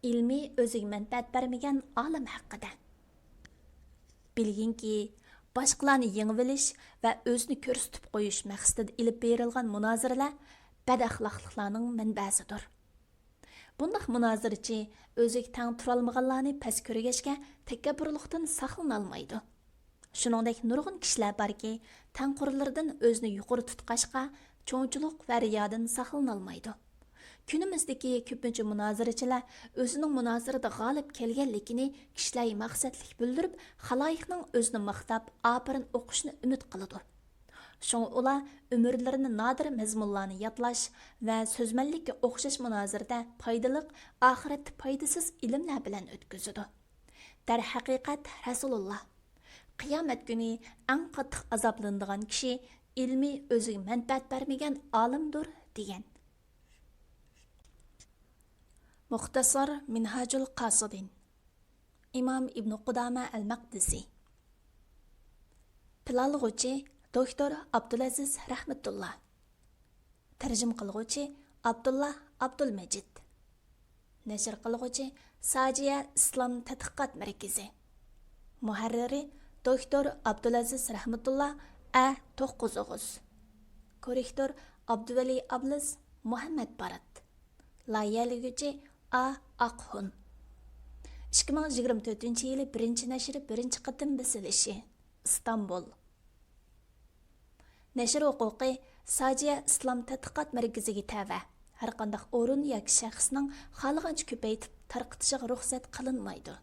ilmiy o'ziga manfaat bermagan olim haqida. Bilginki, boshqalarni yengib olish va o'zini ko'rsatib qo'yish maqsadida ilib berilgan munoziralar bad axloqliqlarning manbasidir. Bundaq munozirachi o'ziga tang turolmaganlarni past ko'rgashga takabburlikdan saqlana olmaydi. Shuningdek, nurg'un kishilar borki, tangqurlardan o'zini yuqori tutqashqa, cho'ngchilik va riyodan saqlana olmaydi. Kunimizdagi ko'pincha munozirachilar o'zining munozirada g'olib kelganligini kishilar maqsadlik bildirib, xaloyiqning o'zini maqtab, opirin o'qishni umid qiladi. Şoň ular ömürlerini nadir mezmunlarni yadlaş va so'zmanlikka o'xshash munozirada foydali, oxiratda foydasiz ilmlar bilan o'tkazadi. Dar haqiqat Rasululloh qiyomat kuni eng qattiq azoblanadigan kishi ilmi o'ziga manfaat bermagan olimdir degan. Muxtasar Minhajul Qasidin İmam İbn Qudama al-Maqdisi Pilalg'uchi Doktor Abdulaziz Rahmatullah Tarjim qilg'uchi Abdullah Abdulmajid Nashr qilg'uchi Sajiya Islom Tadqiqot Markazi Muharriri Doktor Abdulaziz Rahmatullah A9 Korrektor Abduvali Ablis Muhammad Barat Layyaligüchi A. Aqhun 2024-yili 1-nashri 1-qatim basilishi İstanbul Nashr huquqi Sajiya Islom Tadqiqot Markaziga tava. Har qanday o'rin yoki shaxsning xohlagancha ko'paytib tarqitishiga ruxsat qilinmaydi.